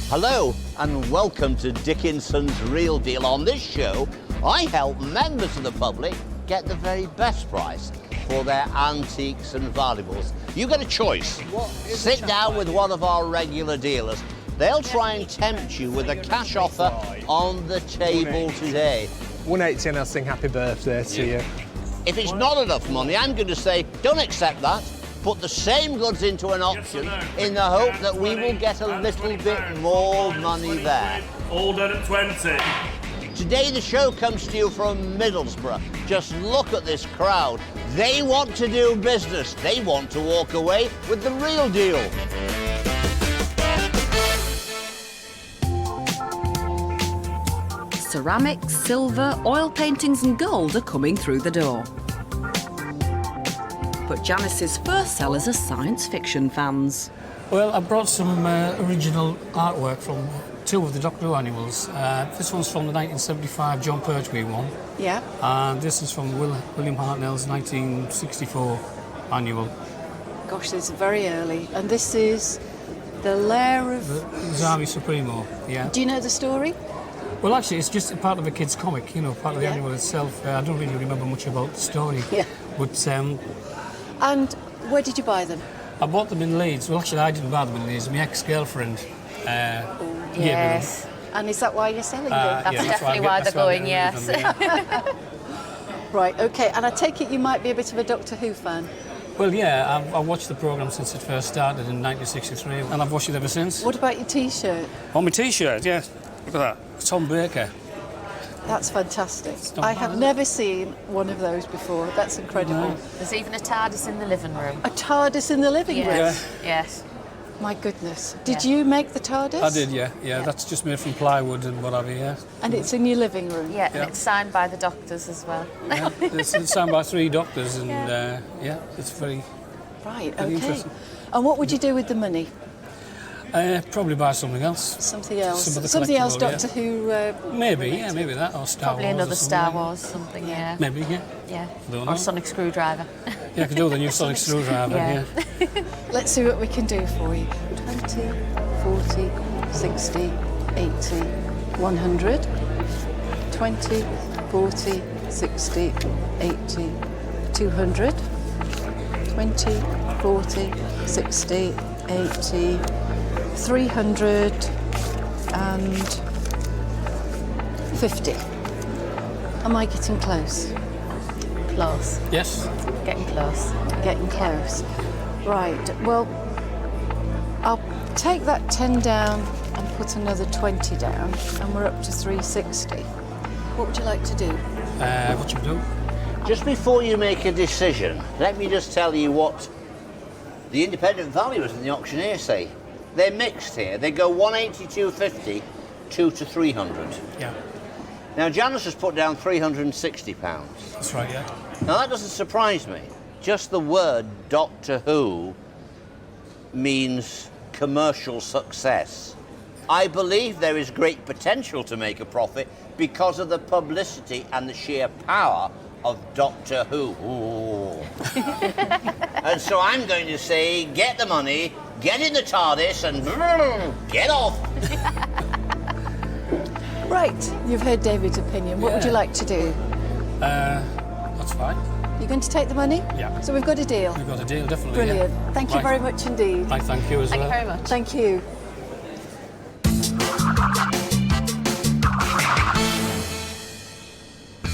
Hello and welcome to Dickinson's Real Deal. On this show, I help members of the public get the very best price for their antiques and valuables. You get a choice. Sit down with one of our regular dealers. They'll try and tempt you with a cash offer on the table today. 180 and I'll sing happy birthday to you. If it's not enough money, I'm going to say, don't accept that. Put the same goods into an auction in the hope that we will get a little bit more money there. All done at 20. Today the show comes to you from Middlesbrough. Just look at this crowd. They want to do business. They want to walk away with the real deal. Ceramics, silver, oil paintings and gold are coming through the door. But Janice's first sellers are science fiction fans. Well, I brought some original artwork from two of the Doctor Who annuals. This one's from the 1975 John Pertwee one. Yeah. And this is from William Hartnell's 1964 annual. Gosh, this is very early. And this is the Lair of... The Zami Supremo, yeah. Do you know the story? Well, actually, it's just a part of a kid's comic, you know, part of the annual itself. I don't really remember much about the story. Yeah. But... And where did you buy them? I bought them in Leeds. Well, actually, I didn't buy them in Leeds. My ex-girlfriend gave me them. And is that why you're selling them? That's definitely why they're going, yes. Right, OK. And I take it you might be a bit of a Doctor Who fan? Well, yeah, I've watched the programme since it first started in 1963, and I've watched it ever since. What about your T-shirt? Oh, my T-shirt, yeah. Look at that. It's Tom Baker. That's fantastic. I have never seen one of those before. That's incredible. No. There's even a TARDIS in the living room. A TARDIS in the living room? Yes. Yes. My goodness. Did you make the TARDIS? I did, yeah. That's just made from plywood and whatever, yeah. And it's in your living room? Yeah, and it's signed by the doctors as well. Yeah, it's signed by 3 doctors, and it's very... Right, very OK. interesting. And what would you do with the money? Probably buy something else. Something else. Something else Doctor Who... maybe that, or Star Probably Wars. another Star Wars, something, yeah. Maybe, yeah. Yeah. Don't Or know. a sonic screwdriver. Yeah, I could do the new sonic screwdriver, yeah. Let's see what we can do for you. 20, 40, 60, 80, 100. 20, 40, 60, 80, 200. 20, 40, 60, 80, 350. Am I getting close? Close. Yes. Getting close. Getting close. Right, well, I'll take that 10 down and put another 20 down, and we're up to 360. What would you like to do? What you do? Just before you make a decision, let me just tell you what the independent valuers and the auctioneer say. They're mixed here. They go 180, 250, 2 to 300. Yeah. Now, Janice has put down £360. That's right, yeah. Now, that doesn't surprise me. Just the word Doctor Who means commercial success. I believe there is great potential to make a profit because of the publicity and the sheer power of Doctor Who. And so I'm going to say, get the money, get in the TARDIS and get off. Right, you've heard David's opinion. What would you like to do? That's fine. You're going to take the money? Yeah. So we've got a deal? We've got a deal, definitely. Brilliant. Yeah. Thank you very much indeed. Thank you as well. Thank you very much. Thank you.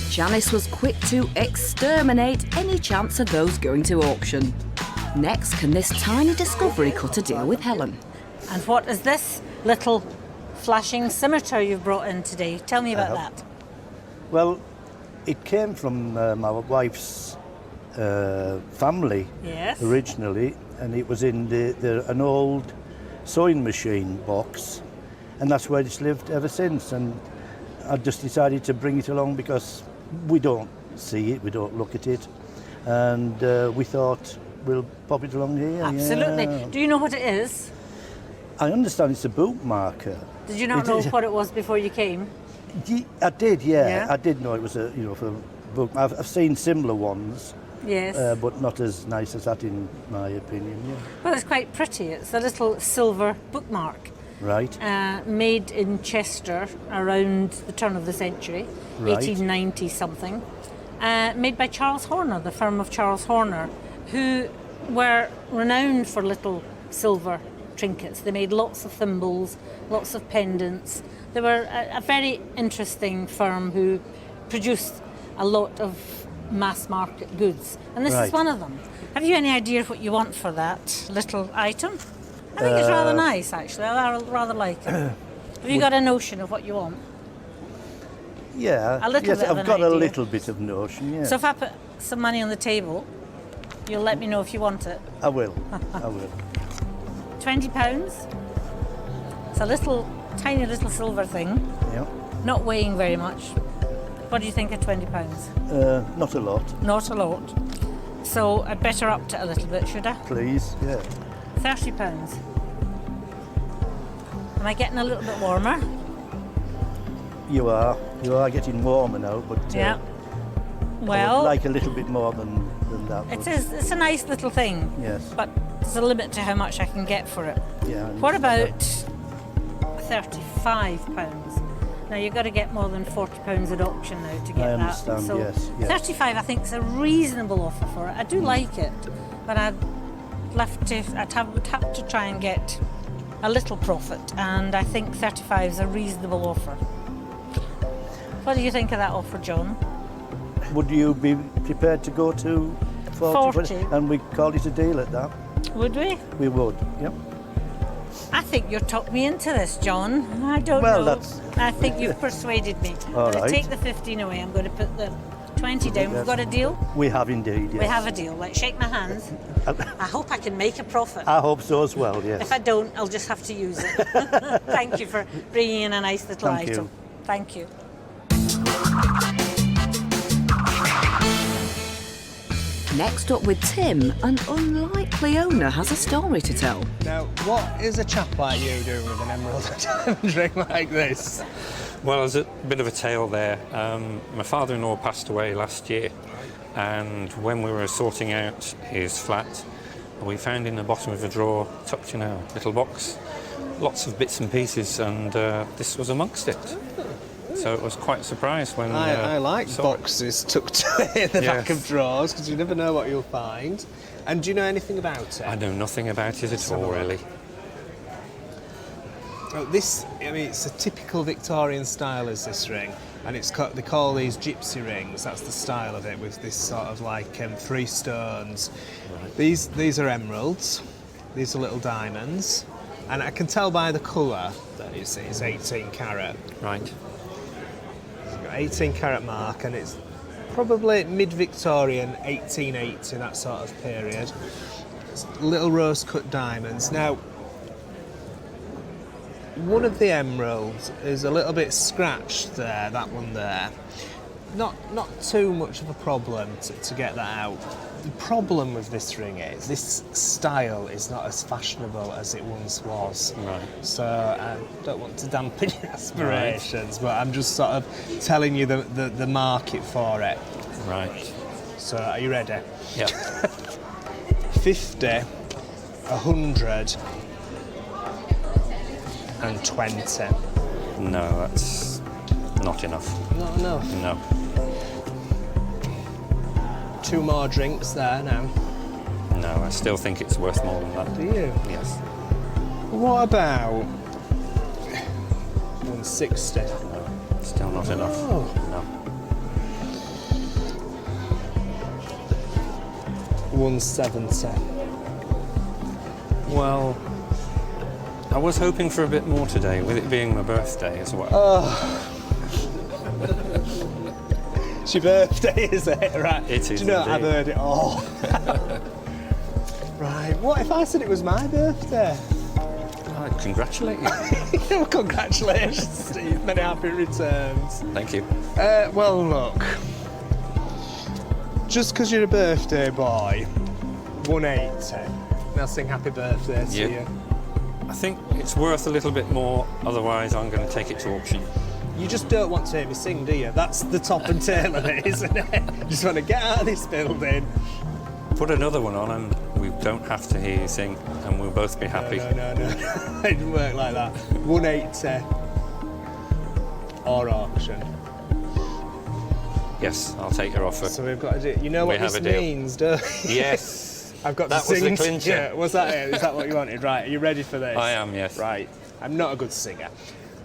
Janice was quick to exterminate any chance of those going to auction. Next, can this tiny discovery cut a deal with Helen? And what is this little flashing scimitar you've brought in today? Tell me about that. Well, it came from my wife's family originally, and it was in an old sewing machine box, and that's where it's lived ever since. And I just decided to bring it along because we don't see it, we don't look at it, and we thought we'll pop it along here. Absolutely. Yeah. Do you know what it is? I understand it's a bookmarker. Did you not know what it was before you came? I did, yeah. I did know it was for book. I've seen similar ones. Yes. But not as nice as that, in my opinion. Yeah. Well, it's quite pretty. It's a little silver bookmark. Right. Made in Chester around the turn of the century, Right. 1890 something. Made by Charles Horner, the firm of Charles Horner, who were renowned for little silver trinkets. They made lots of thimbles, lots of pendants. They were a very interesting firm who produced a lot of mass market goods. And this is Right. one of them. Have you any idea what you want for that little item? I think it's rather nice, actually. I rather like it. Have you got a notion of what you want? Yeah. A little yes, bit of I've an got a idea. little bit of notion, yeah. So if I put some money on the table, you'll let me know if you want it. I will. I will. £20. It's a little, tiny little silver thing, Yeah. not weighing very much. What do you think of £20? Not a lot, Not a lot. So I'd better up it a little bit, should I? please. Yeah. £30. Am I getting a little bit warmer? You are. You are getting warmer now, but Yeah. I Well, would like a little bit more than that. it but- is. It's a nice little thing. Yes. But there's a limit to how much I can get for it. Yeah. I What understand about £35? Now you've got to get more than £40 at auction now to get I that. understand, So yes, yes. 35 I think is a reasonable offer for it. I do like it, but I'd have to try and get a little profit, and I think 35 is a reasonable offer. What do you think of that offer, John? that. Would you be prepared to go to 40? And we call it a deal at that? Would we? We would. Yep. I think you've talked me into this, John. I don't Well, know. that's- I think you've persuaded me. I'm All going to right. take the 15 away. I'm going to put the 20 down. We've got a deal? We have indeed. Yes. We have a deal. Let's shake my hands. I hope I can make a profit. I hope so as well. Yes. If I don't, I'll just have to use it. Thank you for bringing in a nice little Thank you. item. Thank you. Next up with Tim, an unlikely owner has a story to tell. Now, what is a chap like you doing with an emerald and diamond ring like this? Well, there's a bit of a tale there. My father-in-law passed away last year, and when we were sorting out his flat, we found in the bottom of a drawer, tucked in a little box, lots of bits and pieces, and this was amongst it. So it was quite a surprise when I like saw it. boxes tucked in the back Yes. of drawers because you never know what you'll find. And do you know anything about it? I know nothing about it at all, really. Well, it's a typical Victorian style, is this ring, and they call these gypsy rings. That's the style of it, with this sort of like 3 stones. Right. These are emeralds. These are little diamonds, and I can tell by the colour that it's 18 carat. Right. 18 carat mark, and it's probably mid-Victorian, 1880, that sort of period. It's little rose cut diamonds. Now, one of the emeralds is a little bit scratched there, that one there. Not too much of a problem to get that out. The problem with this ring is this style is not as fashionable as it once was. Right. So I don't want to dampen your aspirations, but I'm just sort of telling you the market for it. Right. So are you ready? Yeah. 50, 100, and 20. No, that's not enough. Not enough. No. 2 more drinks there now. No, I still think it's worth more than that. Do you? Yes. What about 160? No, still not enough. Oh. No. 170. Well, I was hoping for a bit more today, with it being my birthday as well. Oh. It's your birthday, is it? Right. It is Do you know, indeed. I've heard it all. Right. What if I said it was my birthday? I'd congratulate you. Well, congratulations, Steve. Many happy returns. Thank you. Well, look. Just because you're a birthday boy, 180. Now sing happy birthday to Yeah. you. I think it's worth a little bit more, otherwise I'm going to take it to auction. You just don't want to hear me sing, do you? That's the top and tail of it, isn't it? You just want to get out of this building. Put another one on and we don't have to hear you sing, and we'll both be happy. No. It didn't work like that. 180 or auction. Yes, I'll take your offer. So we've got to do. You know what this means, don't you? Yes. I've got that to sing. was the clincher. Yeah, was that it? Is that what you wanted? Right. Are you ready for this? I am. Yes. Right. I'm not a good singer.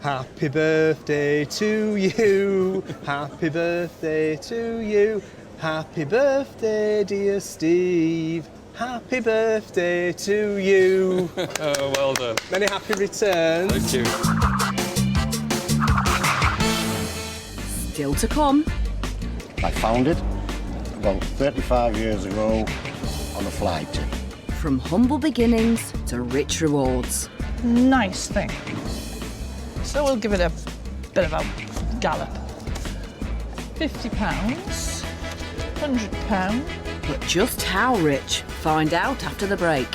Happy birthday to you. Happy birthday to you. Happy birthday, dear Steve. Happy birthday to you. Oh, well done. Many happy returns. Thank you. Still to come. I found it about 35 years ago on a fly tip. From humble beginnings to rich rewards. Nice thing. So we'll give it a bit of a gallop. £50, £100. But just how rich? Find out after the break.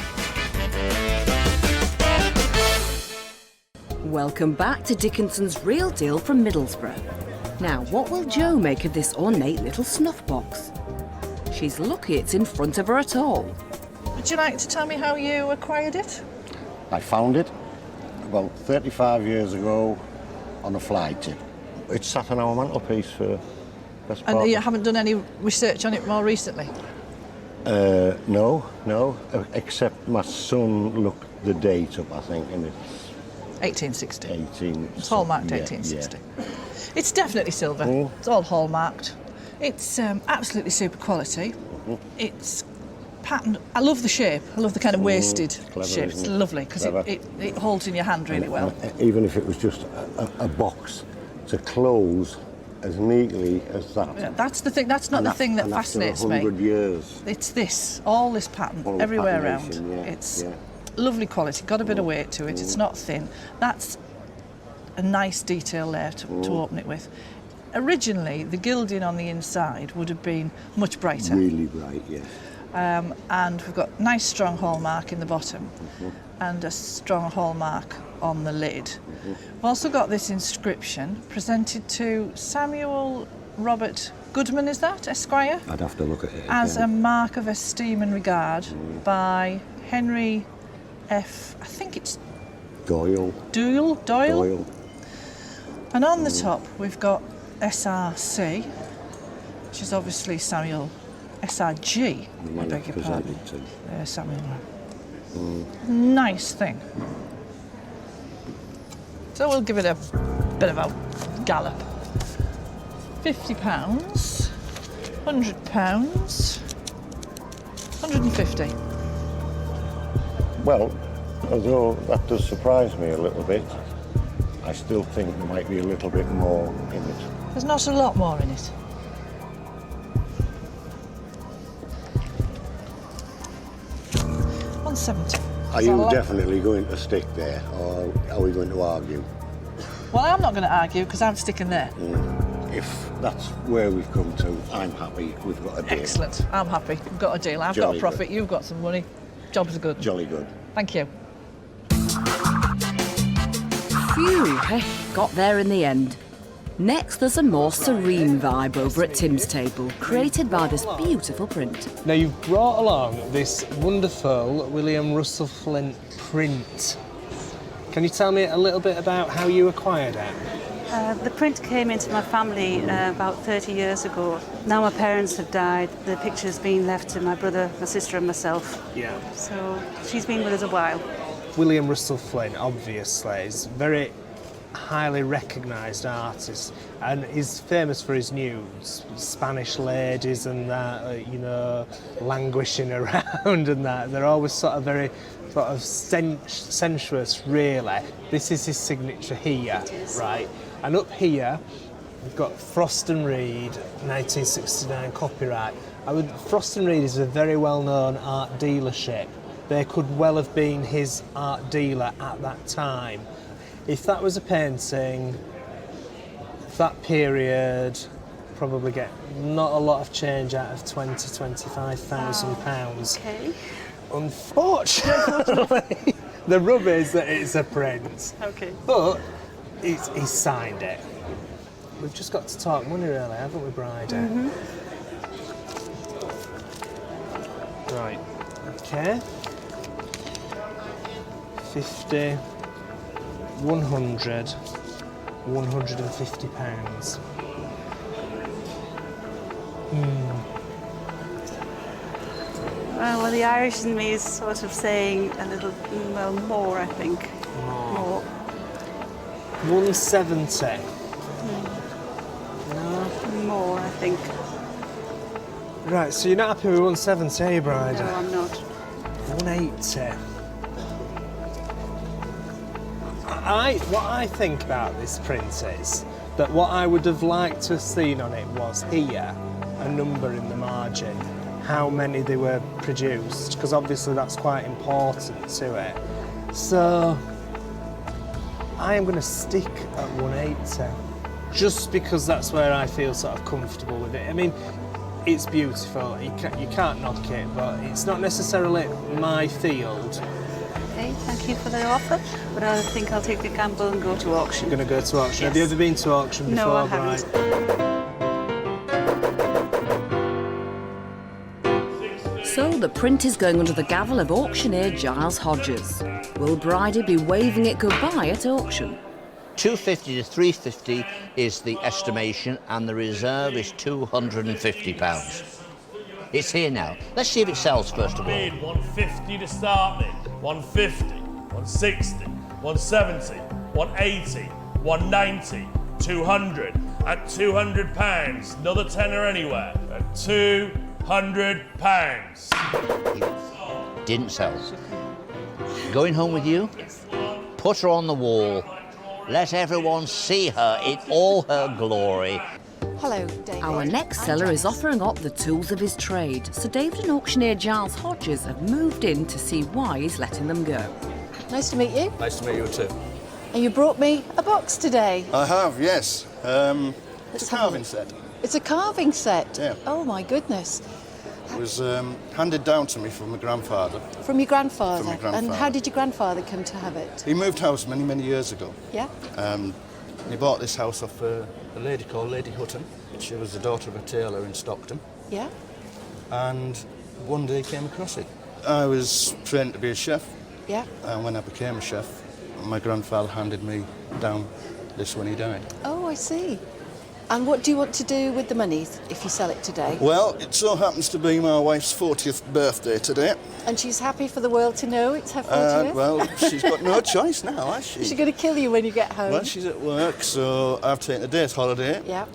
Welcome back to Dickinson's Real Deal from Middlesbrough. Now, what will Jo make of this ornate little snuff box? She's lucky it's in front of her at all. Would you like to tell me how you acquired it? I found it about 35 years ago on a fly tip. It sat on our mantelpiece for best part. And you haven't done any research on it more recently? No, except my son looked the date up, I think, and it's 1860. 18. It's hallmarked yeah, 1860. Yeah. It's definitely silver. It's all hallmarked. It's absolutely super quality. It's patterned. I love the shape. I love the kind of waisted clever, shape. It's isn't it? lovely because it holds in your hand really well. Even if it was just a box to close as neatly as that. Yeah, that's the thing. That's not the thing that fascinates me. 100 years. It's this, all this pattern, All the everywhere around. patternation, yeah, It's yeah. lovely quality. Got a bit of weight to it. It's not thin. That's a nice detail there to open it with. Originally, the gilding on the inside would have been much brighter. Really bright, yes. And we've got nice strong hallmark in the bottom and a strong hallmark on the lid. We've also got this inscription presented to Samuel Robert Goodman, is that, Esquire? I'd have to look at it As again. a mark of esteem and regard by Henry F. I think it's Doyle. Doyle. And on the top we've got SRC, which is obviously Samuel. SRG, I beg your pardon. Samuel. Nice thing. So we'll give it a bit of a gallop. £50, £100, £150. Well, although that does surprise me a little bit, I still think there might be a little bit more in it. There's not a lot more in it. £170. Are you definitely going to stick there, or are we going to argue? Well, I'm not going to argue because I'm sticking there. If that's where we've come to, I'm happy. We've got a deal. Excellent. I'm happy. We've got a deal. I've got Jolly a profit. good. You've got some money. Job's good. Jolly good. Thank you. Phew, hey, got there in the end. Next, there's a more serene vibe over at Tim's table, created by this beautiful print. Now, you've brought along this wonderful William Russell Flint print. Can you tell me a little bit about how you acquired it? The print came into my family about 30 years ago. Now my parents have died. The picture's been left to my brother, my sister and myself. Yeah. So she's been with us a while. William Russell Flint, obviously, is very highly recognised artist, and he's famous for his nudes, Spanish ladies and that, you know, languishing around and that. They're always sort of very sort of sensuous, really. This is his signature here, right? And up here, we've got Frost and Reed, 1969 copyright. Frost and Reed is a very well-known art dealership. They could well have been his art dealer at that time. If that was a painting, that period, probably get not a lot of change out of £20,000–25,000. Okay. Unfortunately, the rub is that it's a print. Okay. But he's signed it. We've just got to talk money, really, haven't we, Bridie? Right. Okay. 50, 100, 150 pounds. Well, the Irish in me is sort of saying a little, well, more, I think. More. 170. No. More, I think. Right, so you're not happy with 170, are you, Bride? No, I'm not. 180. What I think about this print is that what I would have liked to have seen on it was here a number in the margin, how many they were produced, because obviously that's quite important to it. So I am going to stick at 180, just because that's where I feel sort of comfortable with it. I mean, it's beautiful, you can't knock it, but it's not necessarily my field. Okay, thank you for the offer, but I think I'll take the gamble and go to auction. You're going to go to auction? Yes. Have you ever been to auction before, No, I Bride? haven't. So the print is going under the gavel of auctioneer Giles Hodges. Will Bridie be waving it goodbye at auction? 250 to 350 is the estimation, and the reserve is £250. It's here now. Let's see if it sells first of all. 150 to start me. 150, 160, 170, 180, 190, 200. At £200, another tenner anywhere. At £200. Didn't sell. Going home with you? Put her on the wall. Let everyone see her in all her glory. Hello, David. Our next seller is offering up the tools of his trade, so David and auctioneer Giles Hodges have moved in to see why he's letting them go. Nice to meet you. Nice to meet you too. And you brought me a box today. I have, yes. It's a carving set. It's a carving set? Yeah. Oh, my goodness. It was handed down to me from my grandfather. From your grandfather? From my grandfather. And how did your grandfather come to have it? He moved house many, many years ago. Yeah? He bought this house off a lady called Lady Hutton. She was the daughter of a tailor in Stockton. Yeah? And one day came across it. I was trained to be a chef. Yeah? And when I became a chef, my grandfather handed me down this when he died. Oh, I see. And what do you want to do with the money if you sell it today? Well, it so happens to be my wife's 40th birthday today. And she's happy for the world to know it's her 40th? Well, she's got no choice now, has she? Is she going to kill you when you get home? Well, she's at work, so I've taken a day's holiday. Yeah.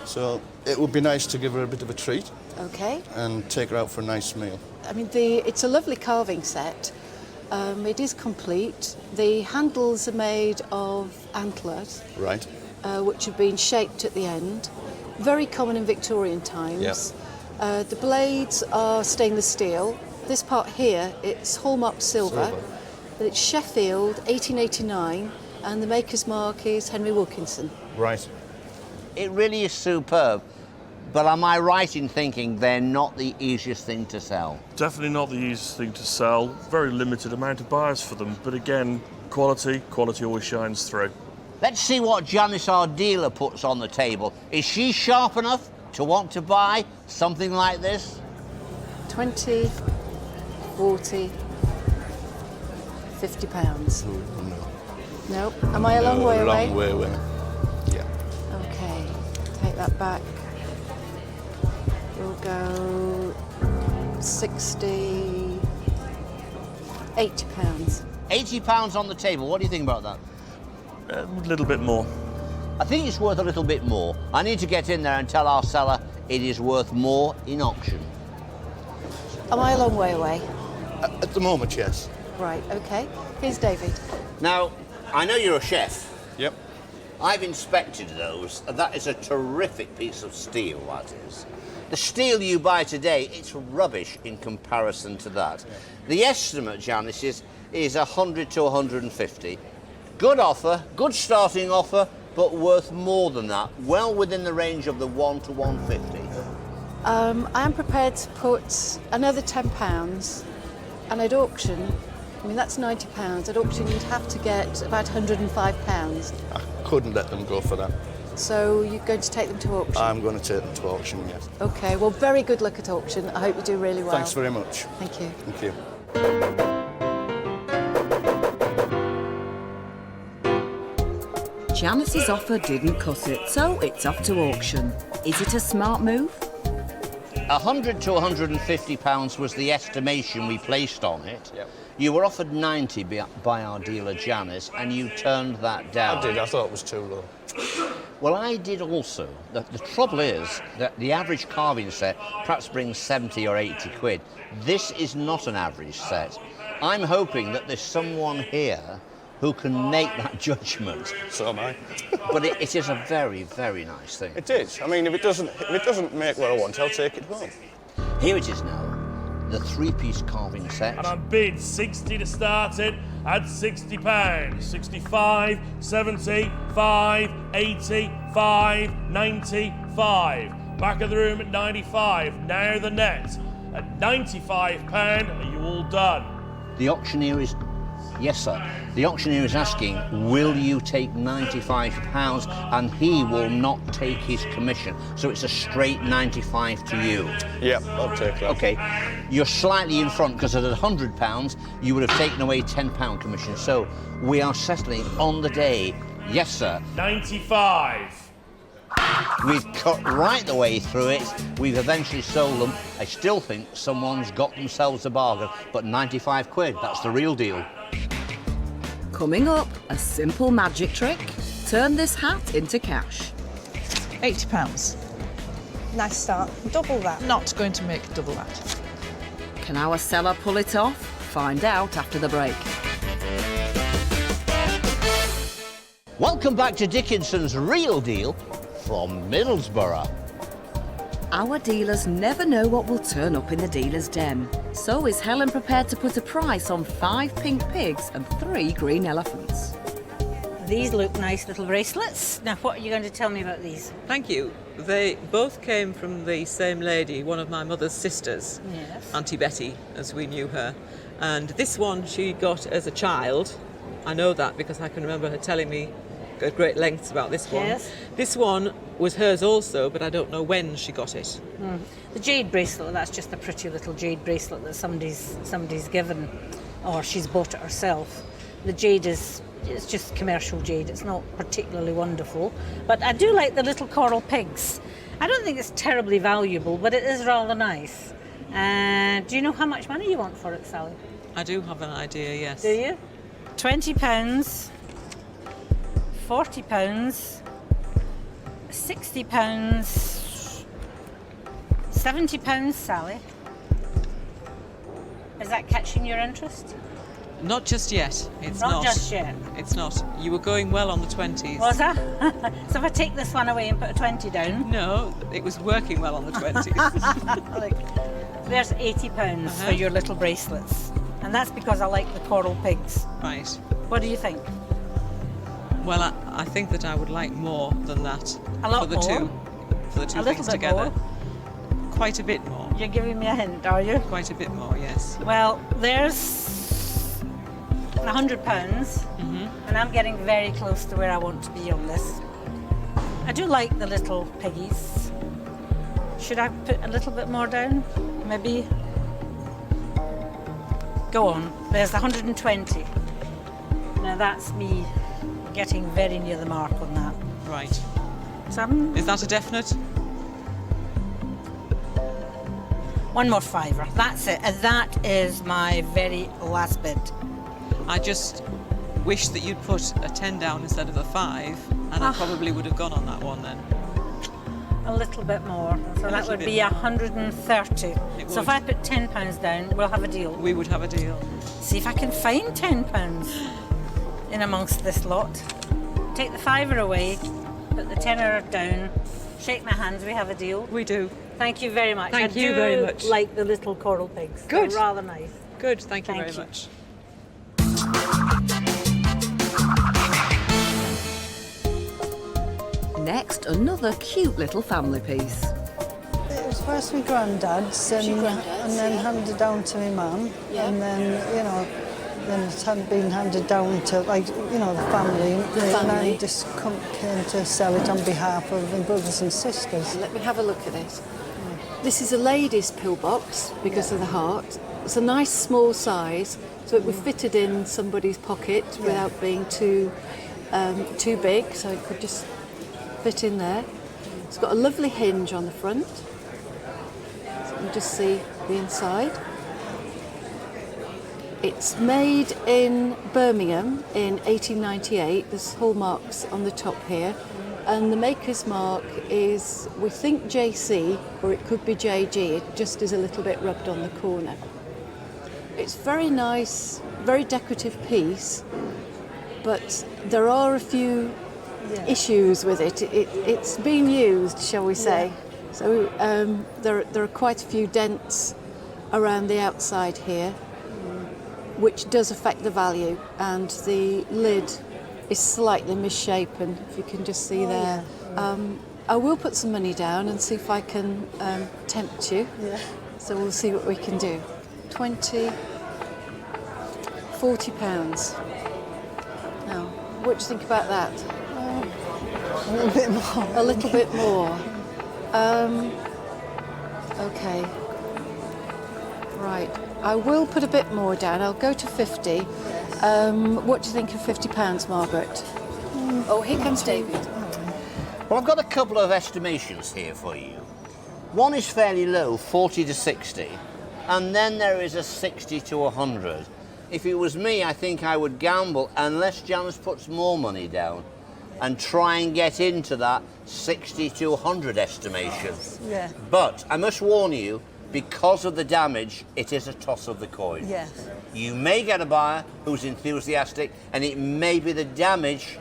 So it would be nice to give her a bit of a treat. Okay. And take her out for a nice meal. I mean, it's a lovely carving set. It is complete. The handles are made of antlers. Right. Which have been shaped at the end. Very common in Victorian times. Yep. The blades are stainless steel. This part here, it's hallmark silver. It's Sheffield, 1889, and the maker's mark is Henry Wilkinson. Right. It really is superb. But am I right in thinking they're not the easiest thing to sell? Definitely not the easiest thing to sell. Very limited amount of buyers for them. But again, quality always shines through. Let's see what Janice, our dealer, puts on the table. Is she sharp enough to want to buy something like this? 20, 40, 50 pounds. No. No? Am I a long way away? Long way away. Yeah. Okay, take that back. We'll go 60, 80 pounds. 80 pounds on the table. What do you think about that? A little bit more. I think it's worth a little bit more. I need to get in there and tell our seller it is worth more in auction. Am I a long way away? At the moment, yes. Right, okay. Here's David. Now, I know you're a chef. Yep. I've inspected those. That is a terrific piece of steel, that is. The steel you buy today, it's rubbish in comparison to that. Yeah. The estimate, Janice, is 100 to 150. Good offer, good starting offer, but worth more than that, well within the range of the 1 to 150. I am prepared to put another £10, and at auction, I mean, that's £90. At auction, you'd have to get about £105. I couldn't let them go for that. So you're going to take them to auction? I'm going to take them to auction, yes. Okay, well, very good luck at auction. I hope you do really well. Thanks very much. Thank you. Thank you. Janice's offer didn't cut it, so it's off to auction. Is it a smart move? £100 to £150 was the estimation we placed on it. Yep. You were offered 90 by our dealer Janice, and you turned that down. I did. I thought it was too low. Well, I did also. The trouble is that the average carving set perhaps brings 70 or 80 quid. This is not an average set. I'm hoping that there's someone here who can make that judgment. So am I. But it is a very, very nice thing. It is. I mean, if it doesn't make what I want, I'll take it home. Here it is now, the three-piece carving set. And I bid 60 to start it at £60. 65, 70, 5, 80, 5, 95. Back of the room at 95. Now the net at £95. Are you all done? The auctioneer is... Yes, sir. The auctioneer is asking, will you take £95? And he will not take his commission. So it's a straight 95 to you. Yep, I'll take that. OK. You're slightly in front because at £100, you would have taken away £10 commission. So we are settling on the day. Yes, sir. 95. We've cut right the way through it. We've eventually sold them. I still think someone's got themselves a bargain, but 95 quid, that's the real deal. Coming up, a simple magic trick. Turn this hat into cash. £80. Nice start. Double that. Not going to make double that. Can our seller pull it off? Find out after the break. Welcome back to Dickinson's Real Deal from Middlesbrough. Our dealers never know what will turn up in the dealer's den. So is Helen prepared to put a price on 5 pink pigs and 3 green elephants? These look nice little bracelets. Now, what are you going to tell me about these? Thank you. They both came from the same lady, one of my mother's sisters, Yes. Auntie Betty, as we knew her. And this one she got as a child. I know that because I can remember her telling me at great lengths about this one. Yes. This one was hers also, but I don't know when she got it. The jade bracelet, that's just a pretty little jade bracelet that somebody's given, or she's bought it herself. The jade it's just commercial jade, it's not particularly wonderful. But I do like the little coral pigs. I don't think it's terribly valuable, but it is rather nice. Do you know how much money you want for it, Sally? I do have an idea, yes. Do you? £20, £40, £60, £70, Sally. Is that catching your interest? Not just yet. It's Not just yet. It's not. You were going well on the 20s. Was that? So if I take this one away and put a 20 down? No, it was working well on the 20s. Look, there's £80 for your little bracelets. And that's because I like the coral pigs. Right. What do you think? Well, I think that I would like more than that. A lot for the more? For the two A little things bit together. more? Quite a bit more. You're giving me a hint, are you? Quite a bit more, yes. Well, there's £100, and I'm getting very close to where I want to be on this. I do like the little piggies. Should I put a little bit more down? Maybe? Go on. There's 120. Now that's me getting very near the mark on that. Right. Is that a definite? One more fiver. That's it. And that is my very last bid. I just wish that you'd put a 10 down instead of a 5, and I probably would have gone on that one then. A little bit more. So that would be 130. So if I put £10 down, we'll have a deal. We would have a deal. See if I can find £10 in amongst this lot. Take the fiver away, put the tenner down, shake my hands, we have a deal. We do. Thank you very much. Thank you very much. I do like the little coral pigs. Good. They're rather nice. Good, thank you very much. Next, another cute little family piece. It was first my granddad's and then handed down to my mum. And then, you know, then it hadn't been handed down to, like, you know, the family. And I just came to sell it on behalf of my brothers and sisters. Let me have a look at it. This is a lady's pillbox because of the heart. It's a nice small size, so it would fit it in somebody's pocket without being too big, so it could just fit in there. It's got a lovely hinge on the front. So you can just see the inside. It's made in Birmingham in 1898. There's hallmarks on the top here. And the maker's mark is, we think JC, or it could be JG. It just is a little bit rubbed on the corner. It's very nice, very decorative piece, but there are a few issues with it. It's been used, shall we say. So there are quite a few dents around the outside here, which does affect the value, and the lid is slightly misshapen, if you can just see there. I will put some money down and see if I can tempt you. So we'll see what we can do. 20, 40 pounds. Now, what do you think about that? A little bit more. A little bit more. Okay. Right. I will put a bit more down. I'll go to 50. What do you think of £50, Margaret? Oh, here comes David. Well, I've got a couple of estimations here for you. One is fairly low, 40 to 60, and then there is a 60 to 100. If it was me, I think I would gamble, unless Janice puts more money down, and try and get into that 60 to 100 estimation. Yeah. But I must warn you, because of the damage, it is a toss of the coin. Yes. You may get a buyer who's enthusiastic, and it may be the damage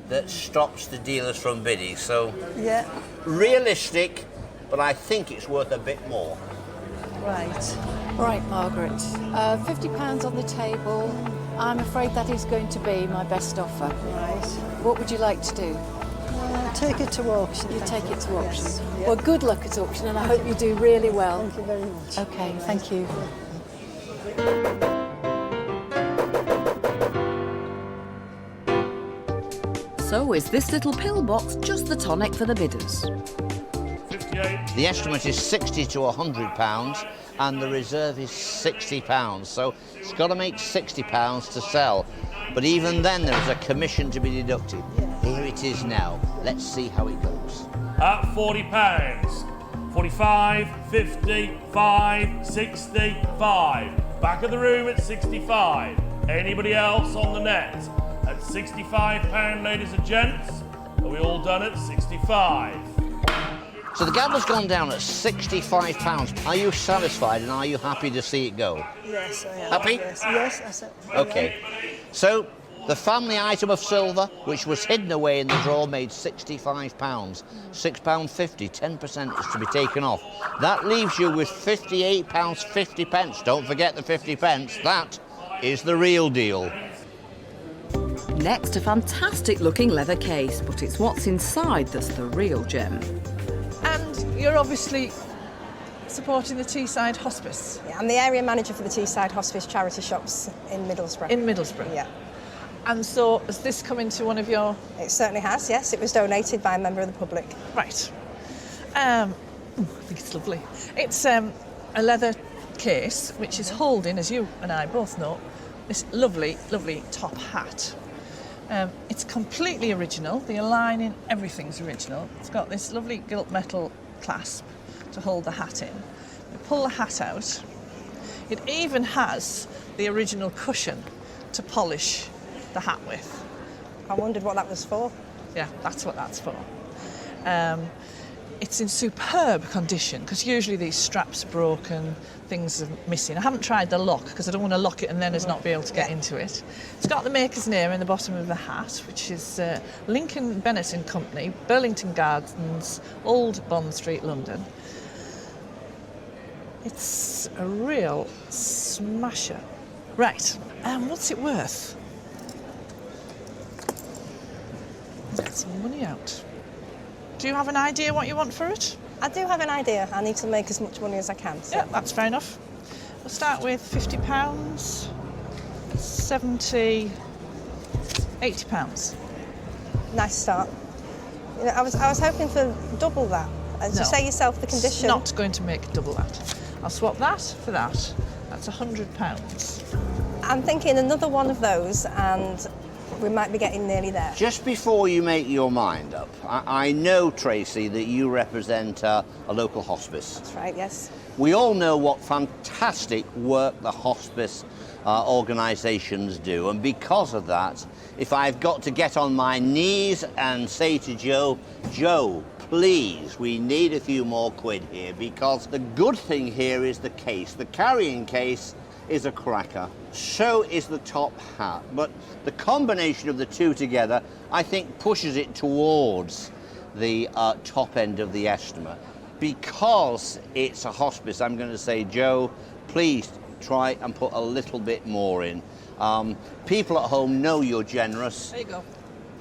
that stops the dealers from bidding. So, realistic, but I think it's worth a bit more. Right. Right, Margaret. £50 on the table. I'm afraid that is going to be my best offer. Right. What would you like to do? Take it to auction. You take it to auction. Yes. Well, good luck at auction, and I hope you do really well. Thank you very much. Okay, thank you. So is this little pillbox just the tonic for the bidders? 58. The estimate is 60 to 100 pounds, and the reserve is 60 pounds. So it's got to make 60 pounds to sell. But even then, there is a commission to be deducted. Here it is now. Let's see how it goes. At £40. 45, 55, 65. Back of the room at 65. Anybody else on the net? At £65, ladies and gents. Are we all done at 65? So the gambler's gone down at £65. Are you satisfied, and are you happy to see it go? Yes, I am. Happy? Yes, that's it. Okay. So the family item of silver, which was hidden away in the drawer, made £65. £6.50, 10% is to be taken off. That leaves you with £58.50. Don't forget the 50 pence. That is the real deal. Next, a fantastic looking leather case, but it's what's inside that's the real gem. And you're obviously supporting the Teesside Hospice. Yeah, I'm the area manager for the Teesside Hospice charity shops in Middlesbrough. In Middlesbrough? Yeah. And so, has this come into one of your... It certainly has, yes. It was donated by a member of the public. Right. I think it's lovely. It's a leather case, which is holding, as you and I both know, this lovely, lovely top hat. It's completely original. The aligning, everything's original. It's got this lovely gilt metal clasp to hold the hat in. We pull the hat out. It even has the original cushion to polish the hat with. I wondered what that was for. Yeah, that's what that's for. It's in superb condition, because usually these straps are broken, things are missing. I haven't tried the lock, because I don't want to lock it and then us not be able to get into it. It's got the maker's name in the bottom of the hat, which is Lincoln Bennett and Company, Burlington Gardens, Old Bond Street, London. It's a real smasher. Right, what's it worth? Let's get some money out. Do you have an idea what you want for it? I do have an idea. I need to make as much money as I can. So. Yeah, that's fair enough. We'll start with £50. 70, £80. Nice start. You know, I was hoping for double that. As you say yourself, the condition. It's not going to make double that. I'll swap that for that. That's £100. I'm thinking another one of those, and we might be getting nearly there. Just before you make your mind up, I know, Tracy, that you represent a local hospice. That's right, yes. We all know what fantastic work the hospice organisations do, and because of that, if I've got to get on my knees and say to Joe, please, we need a few more quid here, because the good thing here is the case. The carrying case is a cracker. So is the top hat. But the combination of the two together, I think, pushes it towards the top end of the estimate. Because it's a hospice, I'm going to say, Joe, please try and put a little bit more in. People at home know you're generous. There you go.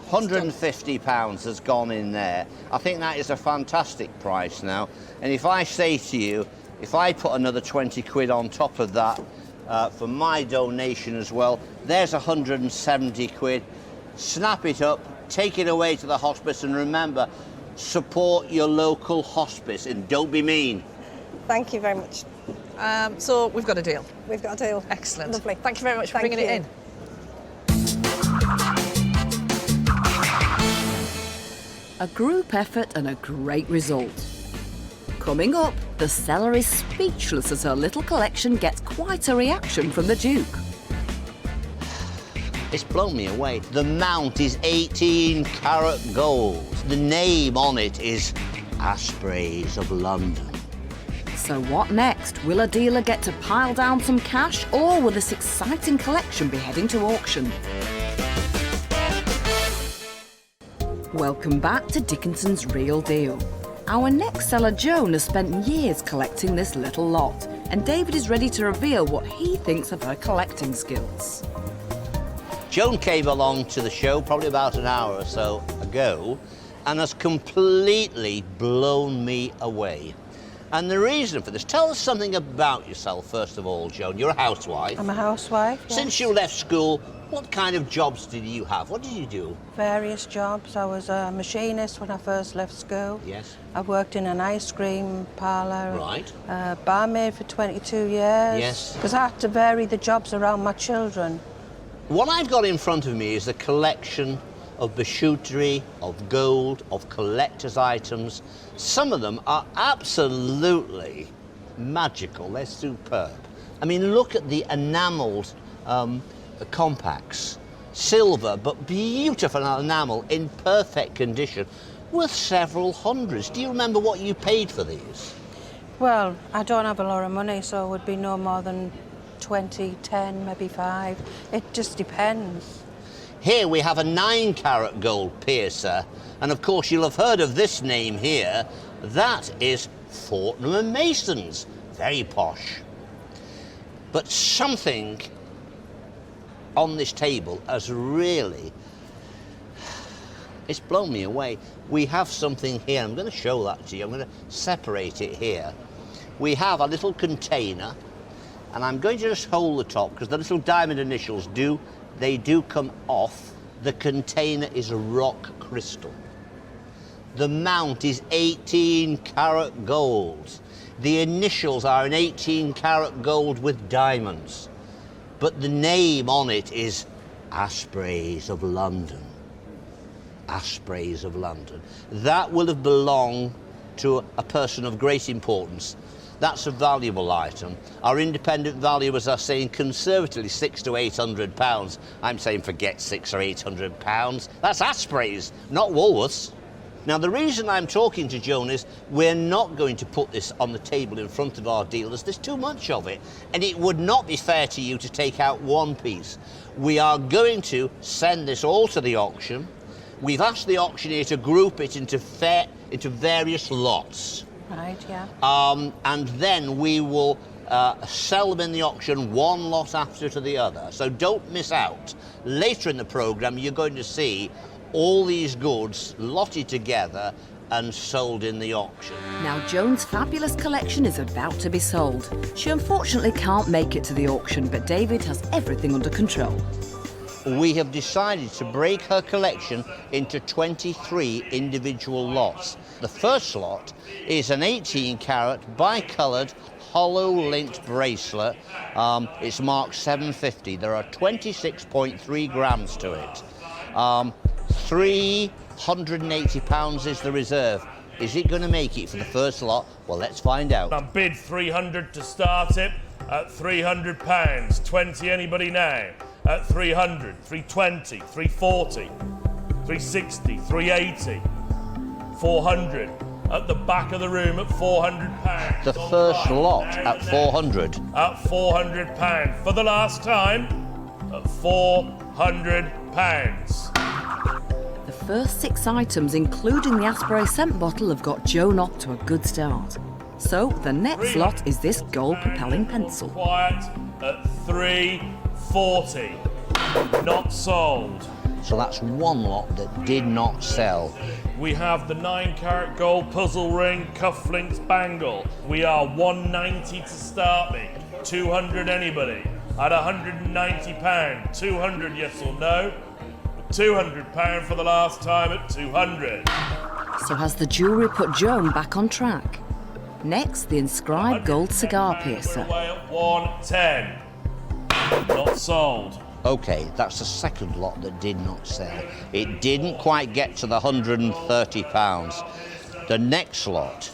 £150 has gone in there. I think that is a fantastic price now. And if I say to you, if I put another 20 quid on top of that for my donation as well, there's 170 quid. Snap it up, take it away to the hospice, and remember, support your local hospice and don't be mean. Thank you very much. So we've got a deal. We've got a deal. Excellent. Lovely. Thank you very much for bringing it in. A group effort and a great result. Coming up, the seller is speechless as her little collection gets quite a reaction from the Duke. It's blown me away. The mount is 18 karat gold. The name on it is Aspreys of London. So what next? Will a dealer get to pile down some cash, or will this exciting collection be heading to auction? Welcome back to Dickinson's Real Deal. Our next seller, Joan, has spent years collecting this little lot, and David is ready to reveal what he thinks of her collecting skills. Joan came along to the show probably about an hour or so ago and has completely blown me away. And the reason for this, tell us something about yourself first of all, Joan. You're a housewife. I'm a housewife, yes. Since you left school, what kind of jobs did you have? What did you do? Various jobs. I was a machinist when I first left school. Yes. I worked in an ice cream parlour. Right. Barmaid for 22 years. Yes. Because I had to vary the jobs around my children. What I've got in front of me is a collection of bijouterie, of gold, of collector's items. Some of them are absolutely magical. They're superb. I mean, look at the enamelled compacts. Silver, but beautiful enamel in perfect condition, worth several hundreds. Do you remember what you paid for these? Well, I don't have a lot of money, so it would be no more than 20, 10, maybe 5. It just depends. Here we have a 9 karat gold piercer, and of course you'll have heard of this name here. That is Fortnum & Mason's. Very posh. But something on this table has really, it's blown me away. We have something here. I'm going to show that to you. I'm going to separate it here. We have a little container, and I'm going to just hold the top because the little diamond initials do come off. The container is rock crystal. The mount is 18 karat gold. The initials are an 18 karat gold with diamonds. But the name on it is Aspreys of London. Aspreys of London. That will have belonged to a person of great importance. That's a valuable item. Our independent valuers are saying conservatively £600 to £800. I'm saying forget £600 or £800. That's Aspreys, not Woolworths. Now, the reason I'm talking to Joan is we're not going to put this on the table in front of our dealers. There's too much of it, and it would not be fair to you to take out one piece. We are going to send this all to the auction. We've asked the auctioneer to group it into various lots. Right, yeah. And then we will sell them in the auction one lot after to the other. So don't miss out. Later in the programme, you're going to see all these goods lotted together and sold in the auction. Now Joan's fabulous collection is about to be sold. She unfortunately can't make it to the auction, but David has everything under control. We have decided to break her collection into 23 individual lots. The first lot is an 18-carat bicoloured hollow lint bracelet. It's marked 750. There are 26.3 grams to it. £380 is the reserve. Is it going to make it for the first lot? Well, let's find out. I bid 300 to start it at £300. 20, anybody now? At 300, 320, 340, 360, 380, 400. At the back of the room at £400. The first lot at 400. At £400. For the last time, at £400. The first 6 items, including the Aspray scent bottle, have got Joan off to a good start. So the next lot is this gold propelling pencil. Quiet at 340. Not sold. So that's one lot that did not sell. We have the 9-carat gold puzzle ring cufflinks bangle. We are 190 to start me. 200 anybody. At £190. 200 yes or no. £200 for the last time at 200. So has the jewellery put Joan back on track? Next, the inscribed gold cigar piercer. Away at 110. Not sold. OK, that's the second lot that did not sell. It didn't quite get to the £130. The next lot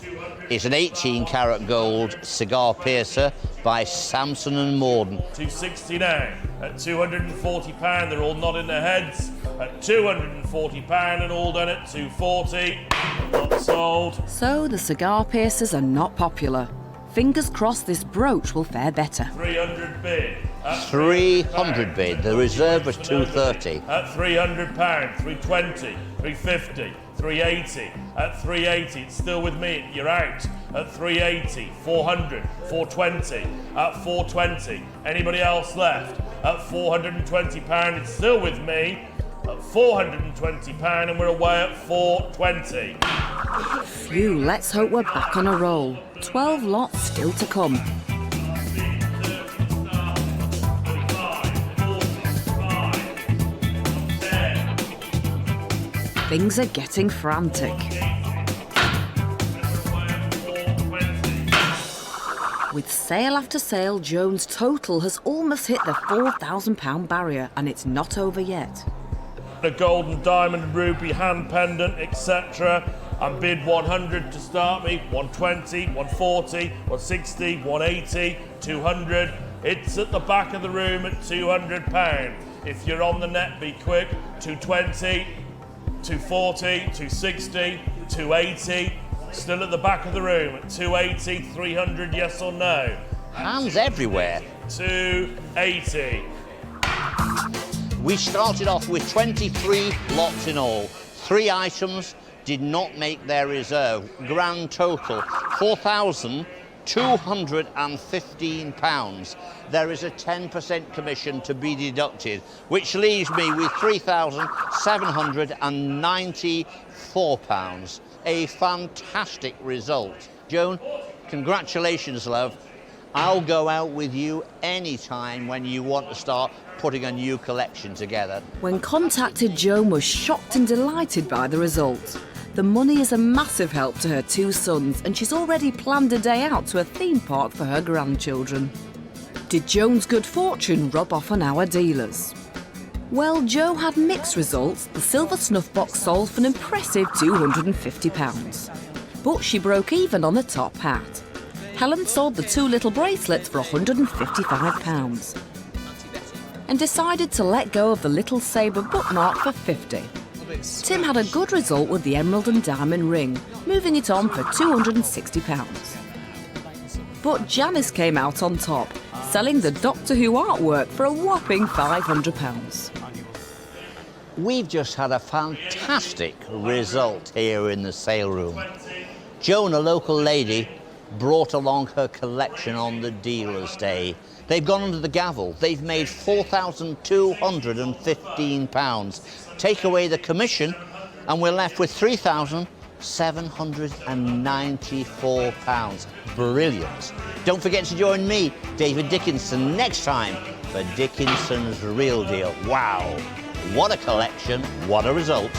is an 18-carat gold cigar piercer by Samson and Morden. 260 now. At £240, they're all nodding their heads. At £240 and all done at 240. Not sold. So the cigar piercers are not popular. Fingers crossed this brooch will fare better. 300 bid. 300 bid. The reserve was 230. At £300, 320, 350, 380. At 380, it's still with me. You're out. At 380, 400, 420. At 420, anybody else left? At £420, it's still with me. At £420, and we're away at 420. Phew, let's hope we're back on a roll. 12 lots still to come. Things are getting frantic. With sale after sale, Joan's total has almost hit the £4,000 barrier, and it's not over yet. The golden diamond ruby hand pendant, etc. And bid 100 to start me, 120, 140, 160, 180, 200. It's at the back of the room at £200. If you're on the net, be quick. 220, 240, 260, 280. Still at the back of the room at 280, 300, yes or no? Hands everywhere. 280. We started off with 23 lots in all. 3 items did not make their reserve. Grand total, £4,215. There is a 10% commission to be deducted, which leaves me with £3,794. A fantastic result. Joan, congratulations, love. I'll go out with you anytime when you want to start putting a new collection together. When contacted, Joan was shocked and delighted by the result. The money is a massive help to her 2 sons, and she's already planned a day out to a theme park for her grandchildren. Did Joan's good fortune rub off on our dealers? Well, Jo had mixed results. The silver snuff box sold for an impressive £250. But she broke even on the top hat. Helen sold the 2 little bracelets for £155 and decided to let go of the little sabre bookmark for £50. Tim had a good result with the emerald and diamond ring, moving it on for £260. But Janice came out on top, selling the Doctor Who artwork for a whopping £500. We've just had a fantastic result here in the sale room. Joan, a local lady, brought along her collection on the dealer's day. They've gone under the gavel. They've made £4,215. Take away the commission and we're left with £3,794. £794. Brilliant. Don't forget to join me, David Dickinson, next time for Dickinson's Real Deal. Wow, what a collection, what a result.